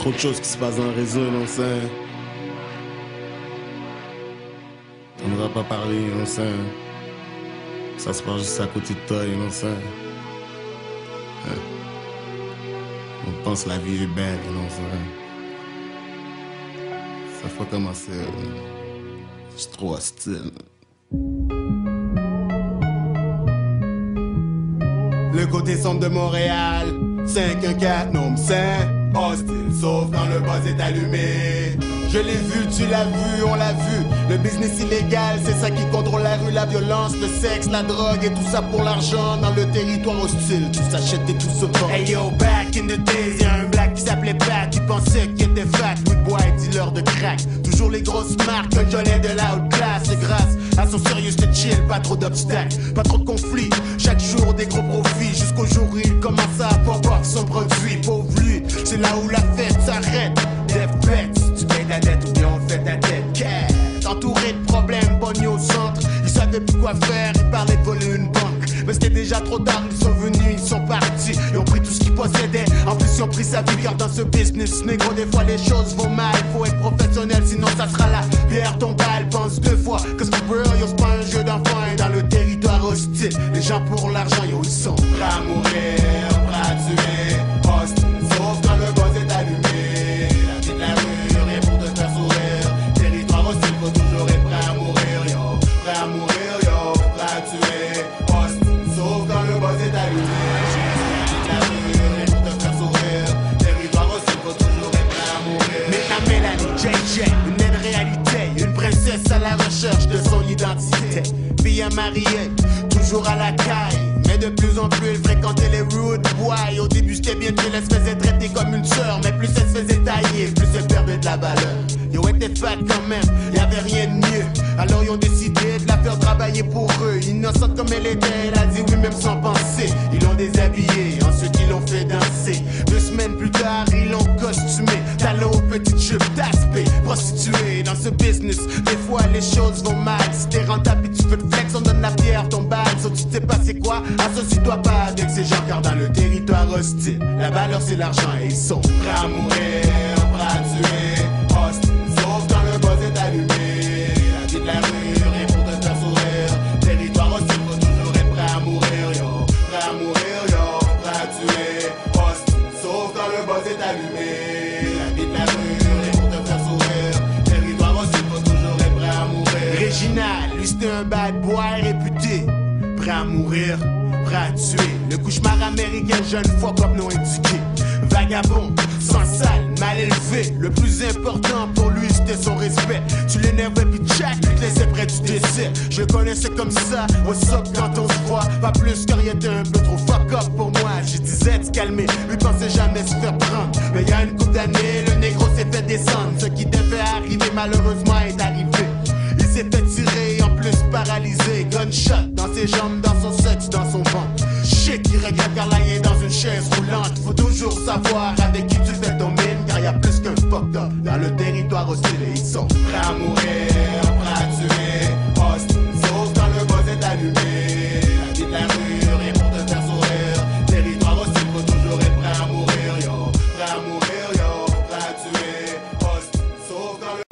trop de choses qui se passent dans le réseau, non ça. On ne va pas parler, non ça. Ça se passe juste à côté de toi, non ça. On pense la vie est belle, non ça. Ça faut commencer. C'est trop hostile. Le côté sombre de Montréal, 514, nombre 5. Hostile, sauf quand le buzz est allumé. Je l'ai vu, tu l'as vu, on l'a vu. Le business illégal, c'est ça qui contrôle la rue. La violence, le sexe, la drogue et tout ça pour l'argent. Dans le territoire hostile, tout s'achète et tout se vend. Hey yo, back in the days, y'a un black qui s'appelait Pat. Qui pensait qu'il était fat, oui boy, dealer de crack. Toujours les grosses marques, un Johnny de la haute classe. Et grâce à son sérieux, de chill, pas trop d'obstacles, pas trop de conflits. Chaque jour des gros profits, jusqu'au jour où il commence à avoir son produit. Pauvre lui, c'est là où la fête s'arrête. Des fêtes, tu payes ta dette ou bien on fait ta tête. Entouré de problèmes, pogné au centre. Ils savaient plus quoi faire, ils parlaient de voler une banque. Mais c'était déjà trop tard, ils sont venus, ils sont partis. Ils ont pris tout ce qu'ils possédaient, en plus ils ont pris sa vie. Car dans ce business, négro, des fois les choses vont mal. Faut être professionnel, sinon ça sera la pierre tombale. Pense deux fois, que c'est real, yo, c'est pas un jeu d'enfant. Et dans le territoire hostile, les gens pour l'argent, yo, ils sont prêts à mourir, prêts à tuer. Hostile, sauf quand le buzz est allumé. La vie de la rue, rien pour te faire sourire. Territoire hostile, faut toujours être prêt à mourir, yo. Prêt à mourir, yo, prêt à tuer. Hostile, sauf quand le buzz est allumé. La vie de la rue, rien pour te faire sourire. Territoire hostile, faut toujours être prêt à mourir. Mais la Mélanie, JJ, une naine réalité. Une princesse à la recherche de son identité. Fille à marier, toujours à la caille. Mais de plus en plus, elle fréquentait les rude boys. Au début, c'était bien chill, elle se faisait traiter comme une sœur. Mais plus elle se faisait tailler, plus elle perdait de la valeur. Yo, elle était fat quand même, y'avait rien de mieux. Alors ils ont décidé de la faire travailler pour eux. Innocente comme elle était, elle a dit oui même sans penser. Ils l'ont déshabillée, ensuite ils l'ont fait danser. 2 semaines plus tard, ils l'ont costumé. Talons aux petites cheveux, d'aspect, prostituée. Dans ce business, des fois les choses vont mal. Si t'es rentable et tu veux te flex, on donne la pierre, ton balle. So tu sais pas c'est quoi, associe-toi pas avec ces gens. Car dans le territoire hostile, la valeur c'est l'argent. Et ils sont prêts à mourir, prêts à tuer. Hostile, sauf quand le buzz est allumé. La vie de la rue, rien pour te faire sourire. Territoire hostile, faut toujours être prêt à mourir, yo. Prêt à mourir, yo, prêt à tuer. Hostile, sauf quand le buzz est allumé. La vie de la rue, rien pour te faire sourire. Territoire hostile, faut toujours être prêt à mourir. Réginal, lui c'était un bad boy réputé. Prêt à mourir, prêt à tuer. Le cauchemar américain, jeune fuck up non éduqué. Vagabond, sans salle, mal élevé. Le plus important pour lui c'était son respect. Tu l'énervais pis tchac, tu te laissais près du décès. Je le connaissais comme ça, au soc quand on se voit. Pas plus que rien, t'es un peu trop fuck up pour moi. Je disais de se calmer, lui pensait jamais se faire prendre. Mais y a une couple d'années, le négro s'est fait descendre. Ce qui devait arriver malheureusement est arrivé. Il s'est fait tirer, en plus paralysé. Gunshot dans ses jambes, dans son sexe, dans son ventre. Shit qui regrette car là il est dans une chaise roulante. Faut toujours savoir avec qui tu fais ton mine. Car y a plus qu'un fucked up dans le territoire hostile. Et ils sont prêts à mourir, prêts à tuer. Hostile, sauf quand le buzz est allumé. La vie de la rue, rien pour te faire sourire. Territoire hostile, faut toujours être prêt à mourir, yo. Prêt à mourir, yo, prêt à tuer. Hostile, sauf quand le...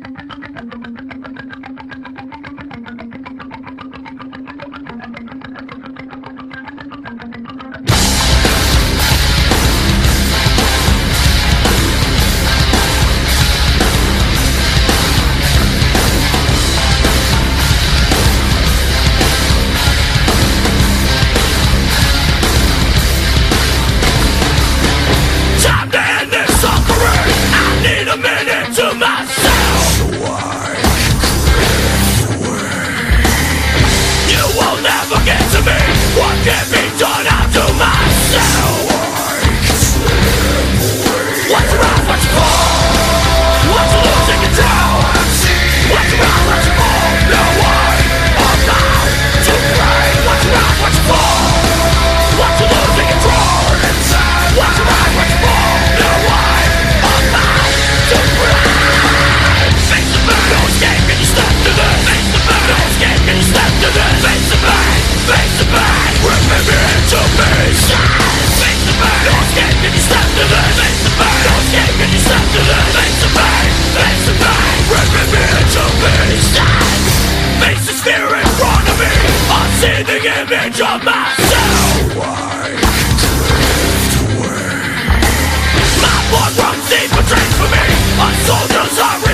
see the image of myself. I drift away. My blood runs deep, betrays for me. A soldier's heart.